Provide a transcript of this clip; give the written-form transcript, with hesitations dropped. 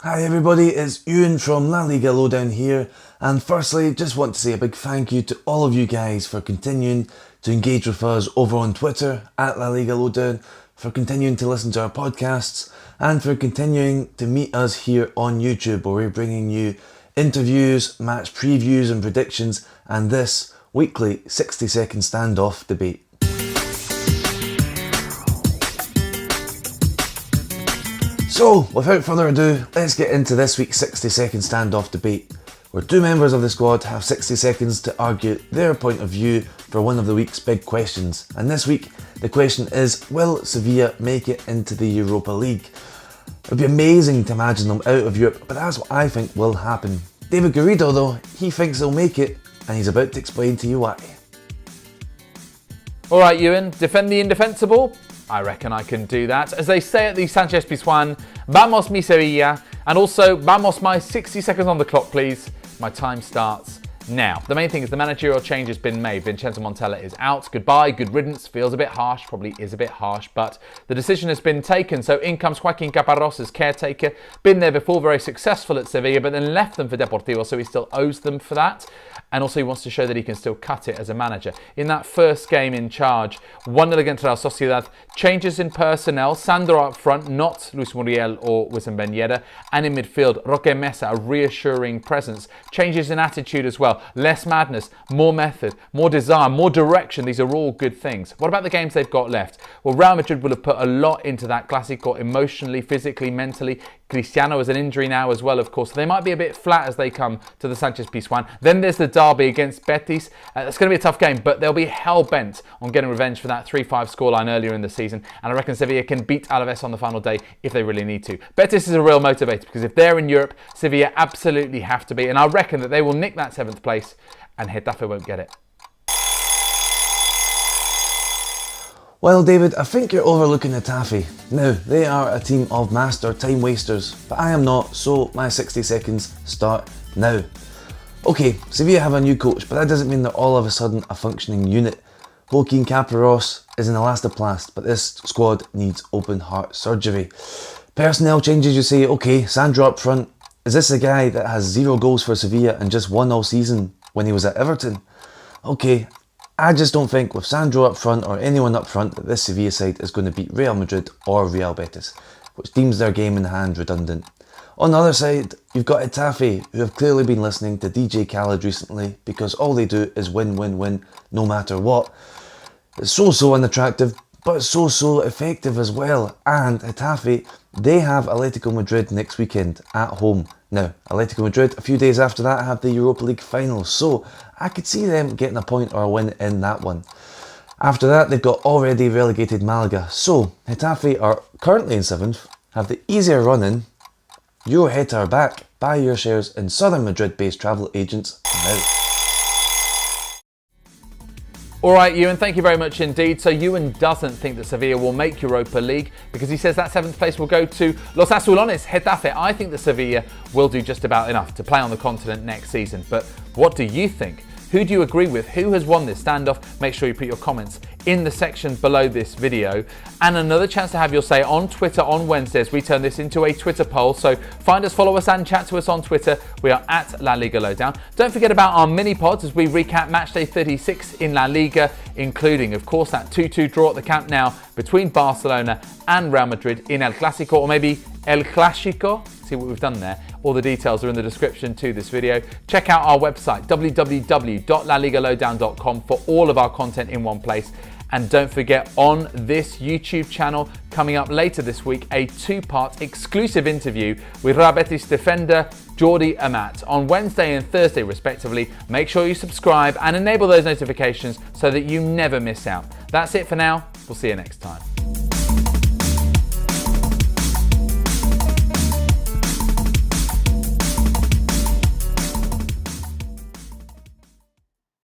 Hi everybody, it's Euan from LaLiga Lowdown here, and firstly just want to say a big thank you to all of you guys for continuing to engage with us over on Twitter at LaLiga Lowdown, for continuing to listen to our podcasts, and for continuing to meet us here on YouTube, where we're bringing you interviews, match previews and predictions, and this weekly 60-second standoff debate. So, without further ado, let's get into this week's 60-second standoff debate, where two members of the squad have 60 seconds to argue their point of view for one of the week's big questions. And this week, the question is, will Sevilla make it into the Europa League? It would be amazing to imagine them out of Europe, but that's what I think will happen. David Garrido, though, he thinks they'll make it, and he's about to explain to you why. Alright, Euan, defend the indefensible? I reckon I can do that. As they say at the Sánchez Pizjuán, vamos mi Sevilla, and also vamos my 60 seconds on the clock, please. My time starts now. The main thing is the managerial change has been made. Vincenzo Montella is out. Goodbye, good riddance. Feels a bit harsh, probably is a bit harsh, but the decision has been taken. So in comes Joaquín Caparrós as caretaker. Been there before, very successful at Sevilla, but then left them for Deportivo, so he still owes them for that. And also he wants to show that he can still cut it as a manager. In that first game in charge, 1-0 against Real Sociedad, changes in personnel, Sandro up front, not Luis Muriel or Wissam Ben Yedder, and in midfield, Roque Mesa, a reassuring presence. Changes in attitude as well, less madness, more method, more desire, more direction. These are all good things. What about the games they've got left? Well, Real Madrid will have put a lot into that Clásico, emotionally, physically, mentally. Cristiano has an injury now as well, of course. So they might be a bit flat as they come to the Sánchez Pizjuán. Then there's the derby against Betis. It's going to be a tough game, but they'll be hell-bent on getting revenge for that 3-5 scoreline earlier in the season. And I reckon Sevilla can beat Alavés on the final day if they really need to. Betis is a real motivator because if they're in Europe, Sevilla absolutely have to be. And I reckon that they will nick that 7th place and Getafe won't get it. Well, David, I think you're overlooking Getafe. Now, they are a team of master time wasters, but I am not, so my 60 seconds start now. Okay, Sevilla have a new coach, but that doesn't mean they're all of a sudden a functioning unit. Joaquín Caparrós is an elastoplast, but this squad needs open heart surgery. Personnel changes, you say, okay, Sandro up front. Is this a guy that has 0 goals for Sevilla and just 1 all season when he was at Everton? Okay, I just don't think with Sandro up front or anyone up front that this Sevilla side is going to beat Real Madrid or Real Betis, which deems their game in hand redundant. On the other side, you've got Getafe, who have clearly been listening to DJ Khaled recently because all they do is win, win, win, no matter what. It's so unattractive, but so effective as well. And Getafe, they have Atletico Madrid next weekend at home. Now, Atletico Madrid, a few days after that, have the Europa League final, so I could see them getting a point or a win in that one. After that, they've got already relegated Malaga, so Getafe are currently in 7th, have the easier run in. Your head are back, buy your shares in Southern Madrid-based travel agents now. Alright, Euan, thank you very much indeed. So Euan doesn't think that Sevilla will make Europa League because he says that 7th place will go to Los Azulones, Getafe. I think that Sevilla will do just about enough to play on the continent next season. But what do you think? Who do you agree with? Who has won this standoff? Make sure you put your comments in the section below this video. And another chance to have your say on Twitter on Wednesdays. We turn this into a Twitter poll. So find us, follow us and chat to us on Twitter. We are at LaLiga Lowdown. Don't forget about our mini pods as we recap matchday 36 in La Liga, including, of course, that 2-2 draw at the Camp Nou between Barcelona and Real Madrid in El Clásico, or maybe El Clásico. See what we've done there. All the details are in the description to this video. Check out our website, www.laligalowdown.com, for all of our content in one place. And don't forget, on this YouTube channel, coming up later this week, a 2-part exclusive interview with Real Betis defender Jordi Amat on Wednesday and Thursday respectively. Make sure you subscribe and enable those notifications so that you never miss out. That's it for now. We'll see you next time.